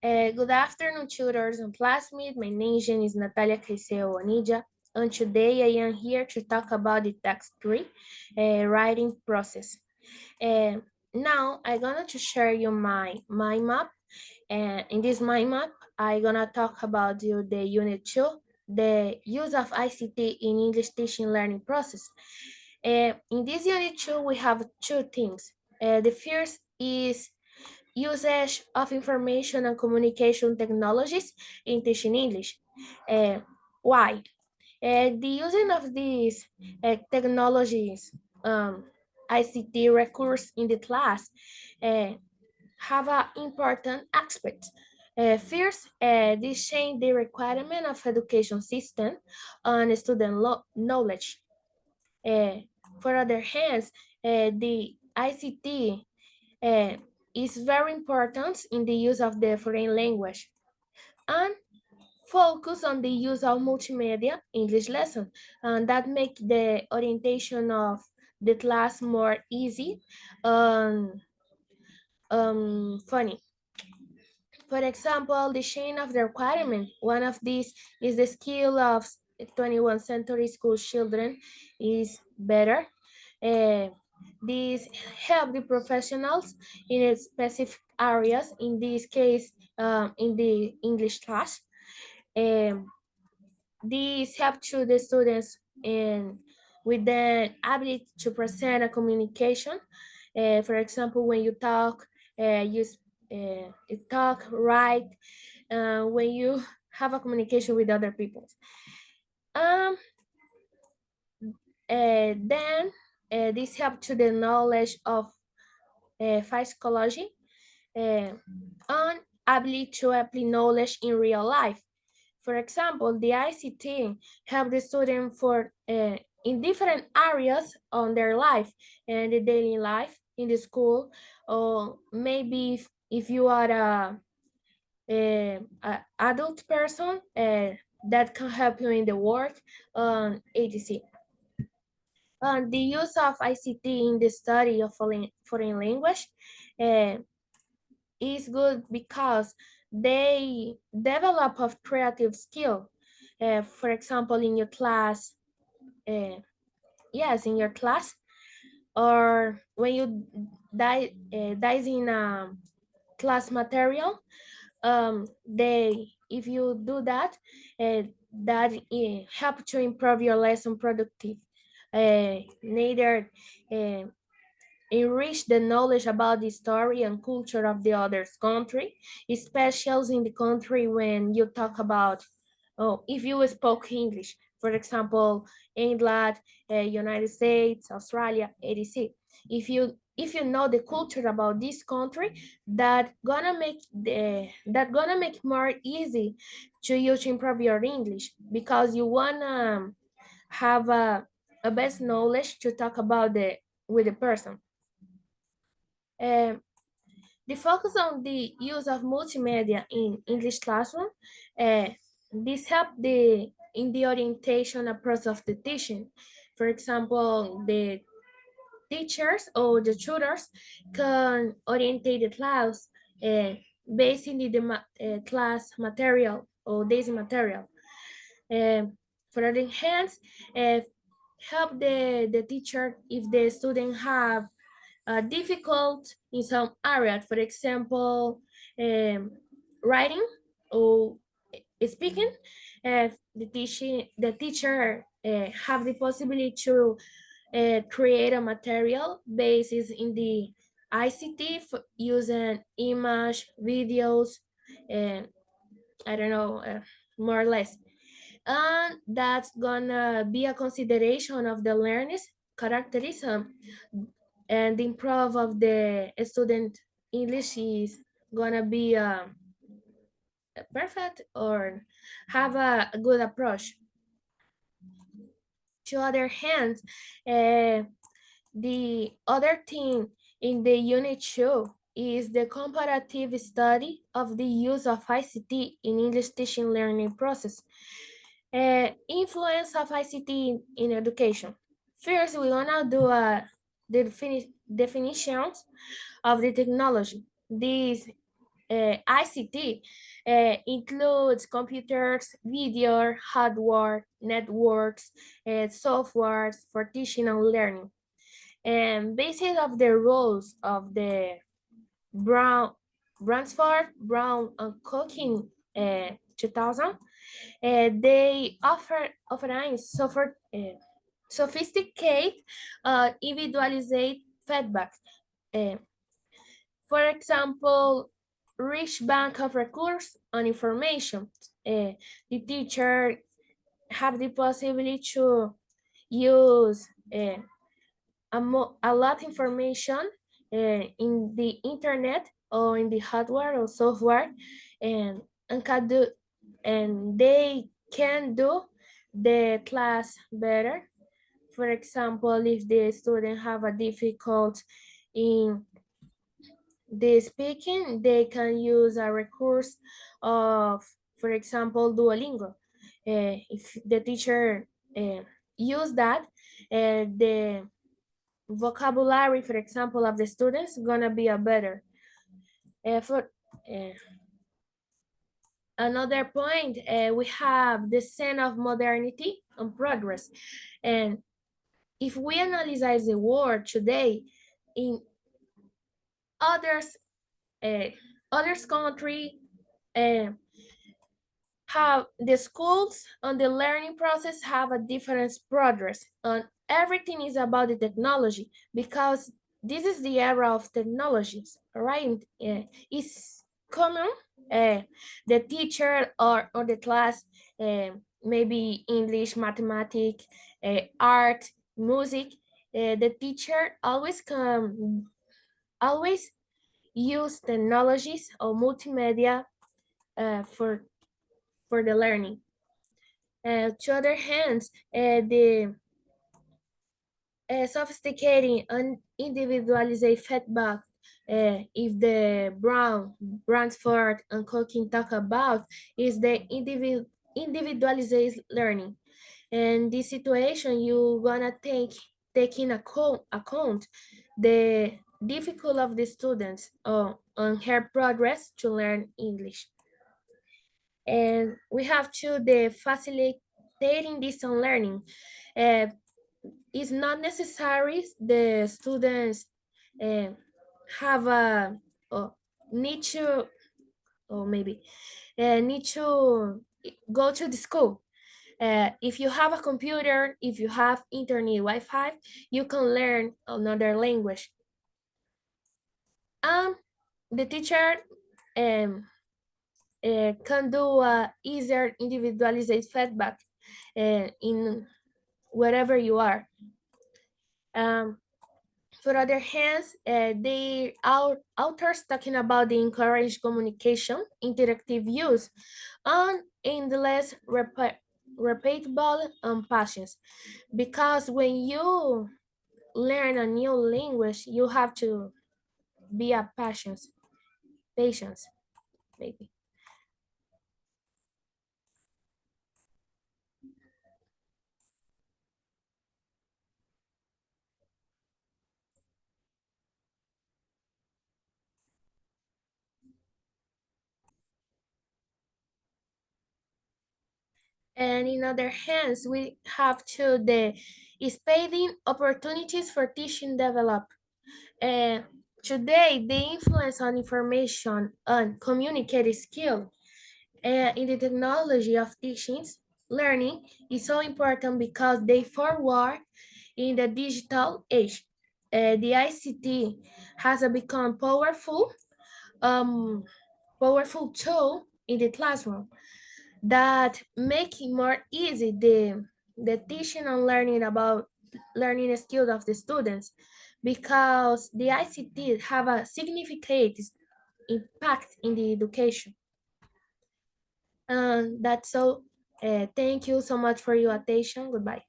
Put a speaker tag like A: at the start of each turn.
A: Good afternoon, tutors and classmates. My name is Natalia Caicedo Anija, and today I am here to talk about the text 3 writing process. Now I'm gonna to share you my mind map, and in this mind map, I'm gonna talk about the unit 2, the use of ICT in English teaching learning process. In this unit 2, we have two things. The first is usage of information and communication technologies in teaching English. Uh, why? The using of these technologies, ICT recurse in the class, uh, have an important aspect. First, this change the requirement of education system on student knowledge. Uh, for other hands, the ICT uh, is very important in the use of the foreign language and focus on the use of multimedia English lesson, and that make the orientation of the class more easy and funny. For example, the chain of the requirement, one of these is the skill of 21st century school children is better. Uh, these help the professionals in specific areas, in this case, in the English class. Um, these help to the students in with the ability to present a communication. For example, when you talk, you talk, write, when you have a communication with other people. Um, then this help to the knowledge of psychology and ability to apply knowledge in real life. For example, the ICT help the student for in different areas on their life and the daily life in the school, or maybe if you are a adult person that can help you in the work on etc. And the use of ICT in the study of foreign language uh, is good because they develop a creative skill. For example, in your class, uh, yes, in your class, or when you dive in class material, they if you do that, that help to improve your lesson productive. Neither enrich the knowledge about the story and culture of the other country, especially in the country when you talk about, oh, if you spoke English, for example, England, United States, Australia, etc. If you know the culture about this country, that gonna make more easy to you to improve your English because you wanna have a best knowledge to talk about the with the person. Um, the focus on the use of multimedia in English classroom, uh, this help in the orientation approach of the teaching. For example, the teachers or the tutors can orientate the class based in the class material or this material. For other hands, uh, help the teacher if the student have difficult in some areas, for example, writing or speaking. The teacher have the possibility to create a material based in the ICT using image, videos, and I don't know, more or less. And that's gonna be a consideration of the learner's characterism, and the improve of the student English is gonna be perfect or have a good approach. To other hand, the other thing in the unit 2 is the comparative study of the use of ICT in English teaching learning process. Influence of ICT in education. First, we're gonna do the definitions of the technology. These ICT includes computers, video, hardware, networks, softwares for teaching and learning. And based of the rules of the Brown, Bransford, Brown and Cooking 2000, they offer sophisticated individualized feedback. Uh, for example, rich bank of records and information. The teacher have the possibility to use a lot of information in the internet or in the hardware or software, and and can do and they can do the class better. For example, if the student have a difficult in the speaking, they can use a recourse of, for example, Duolingo. If the teacher use that, the vocabulary, for example, of the students gonna be a better. For another point, we have the sense of modernity and progress. And if we analyze the world today in others, uh, others country, uh, have the schools and the learning process have a different progress, and everything is about the technology because this is the era of technologies, right? It's common, uh, the teacher or the class, uh, maybe English, mathematics, art, music, the teacher always use technologies or multimedia for the learning. To other hands, the sophisticated and individualized feedback, if the Bransford and Cooking talk about, is the individualized learning. And this situation, you gonna take in account the difficult of the students on her progress to learn English. And we have to the facilitating this on learning. Uh, it's not necessary the students uh, have a or need to or maybe need to go to the school. If you have a computer, if you have internet Wi-Fi, you can learn another language. The teacher um, can do easier individualized feedback in wherever you are. Um, for other hands, the authors talking about the encouraged communication, interactive use, and endless repeatable passions. Because when you learn a new language, you have to be a patience, maybe. And in other hands, we have to the expanding opportunities for teaching develop. And today, the influence on information and communicative skill in the technology of teaching learning is so important because they forward in the digital age. The ICT has become um, powerful tool in the classroom that make it more easy the teaching and learning about learning skills of the students because the ICT have a significant impact in the education. That's so. Thank you so much for your attention. Goodbye.